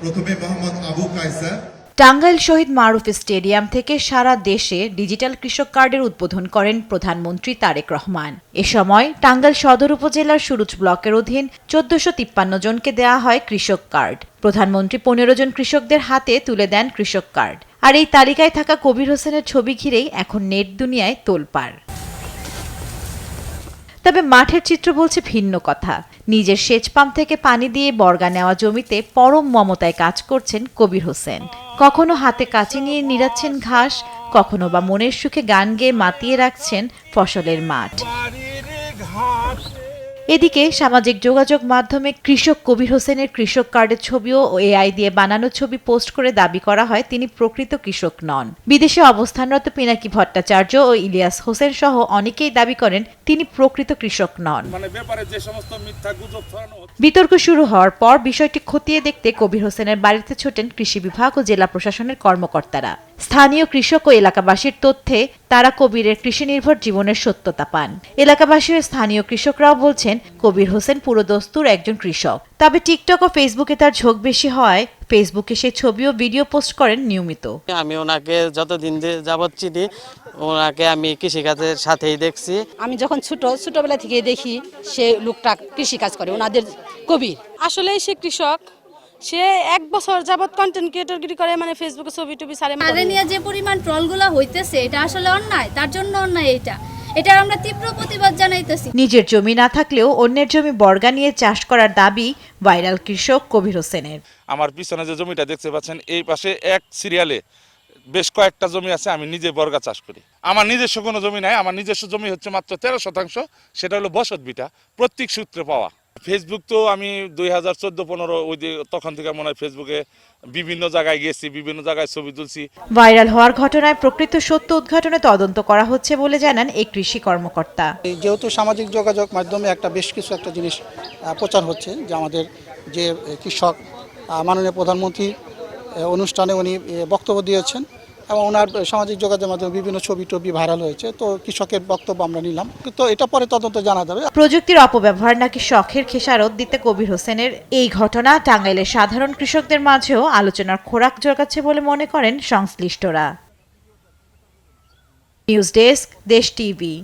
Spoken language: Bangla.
প্রথমে মোহাম্মদ আবু কায়সার। টাঙ্গাইল শহীদ মারুফ স্টেডিয়াম থেকে সারা দেশে ডিজিটাল কৃষক কার্ডের উদ্বোধন করেন প্রধানমন্ত্রী তারেক রহমান। এ সময় টাঙ্গাইল সদর উপজেলার সুরুজ ব্লকের অধীন ১৪৫৩ জনকে দেয়া হয় কৃষক কার্ড। প্রধানমন্ত্রী ১৫ জন কৃষকদের হাতে তুলে দেন কৃষক কার্ড। আর এই তালিকায় থাকা কবির হোসেনের ছবি ঘিরেই এখন নেট দুনিয়ায় তোলপাড়। তবে মাঠের চিত্র বলছে ভিন্ন কথা। নিজের সেচ পাম্প থেকে পানি দিয়ে বর্গা নেওয়া জমিতে পরম মমতায় কাজ করছেন কবির হোসেন। কখনো হাতে কাঁচি নিয়ে নিড়াচ্ছেন ঘাস, কখনো বা মনের সুখে গান গেয়ে মাতিয়ে রাখছেন ফসলের মাঠ। এদিকে সামাজিক যোগাযোগ মাধ্যমে কৃষক কবির হোসেনের কৃষক কার্ডের ছবিও এআই দিয়ে বানানো ছবি পোস্ট করে দাবি করা হয় তিনি প্রকৃত কৃষক নন। বিদেশে অবস্থানরত পিনাকি ভট্টাচার্য ও ইলিয়াস হোসেন সহ অনেকেই দাবি করেন তিনি প্রকৃত কৃষক নন। বিতর্ক শুরু হওয়ার পর বিষয়টি খতিয়ে দেখতে কবির হোসেনের বাড়িতে ছোটেন কৃষি বিভাগ ও জেলা প্রশাসনের কর্মকর্তারা। স্থানীয় কৃষক ও এলাকাবাসীর তথ্যে তারা কবিরের কৃষি নির্ভর জীবনের সত্যতা পান। এলাকাবাসী ও স্থানীয় কৃষকরাও বলছেন কবির হোসেন পুরোদস্তুর একজন কৃষক। তবে টিকটক ও ফেসবুকে তার ঝোঁক বেশি হওয়ায় ফেসবুকে সেই ছবি ও ভিডিও পোস্ট করেন নিয়মিত। আমি ওনাকে যতদিন যাবত চিনি, ওনাকে আমি কৃষিকাজের সাথেই দেখছি। আমি যখন ছোটবেলা থেকে দেখি সে লোকটা কৃষি কাজ করে, ওনাদের কবির। আসলেই সে কৃষক। সে 1 বছর যাবত কন্টেন্ট ক্রিয়েটরগিরি করে, মানে ফেসবুকে ছবি টবি ছাড়ে। আরে নিয়ে যে পরিমাণ ট্রলগুলো হইতেছে এটা আসলে অন্যায়, তার জন্য অন্যায় এটা আমরা তীব্র প্রতিবাদ জানাইতেছি। নিজের জমি না থাকলেও অন্যের জমি বর্গা নিয়ে চাষ করার দাবি ভাইরাল কৃষক কবির হোসেনের। আমার পিছনে যে জমিটা দেখতে পাচ্ছেন, এই পাশে এক সিরিয়ালে বেশ কয়েকটা জমি আছে, আমি নিজে বর্গা চাষ করি। আমার নিজস্ব কোনো জমি নাই, আমার নিজস্ব জমি হচ্ছে মাত্র 13%, সেটা হলো বসত বিটা, প্রত্যেক সূত্রে পাওয়া। ফেসবুক তো আমি 2014-15 ওই যে তখন থেকে মনে হয় ফেসবুকে বিভিন্ন জায়গায় গেছি, বিভিন্ন জায়গায় ছবি তুলছি। ভাইরাল হওয়ার ঘটনায় প্রকৃত সত্য উদ্ঘাটনে তদন্ত করা হচ্ছে বলে জানান এই কৃষি কর্মকর্তা। যেহেতু সামাজিক যোগাযোগ মাধ্যমে বেশ কিছু একটা জিনিস প্রচার হচ্ছে যে আমাদের যে কৃষক মাননীয় প্রধানমন্ত্রী অনুষ্ঠানে উনি বক্তব্য দিয়েছেন এবং ওনার সামাজিক যোগাযোগ মাধ্যমে বিভিন্ন ছবি টবি ভাইরাল হয়েছে, তো কৃষকের বক্তব্য আমরা নিলাম, তো এটা পরে তদন্ত জানা যাবে। প্রযুক্তির অপব্যবহার নাকি শখের খেসারত দিতে কবির হোসেনের এই ঘটনা টাঙ্গাইলের সাধারণ কৃষকদের মাঝেও আলোচনার খোরাক জোগাচ্ছে বলে মনে করেন সংশ্লিষ্টরা। নিউজ ডেস্ক, দেশ টিভি।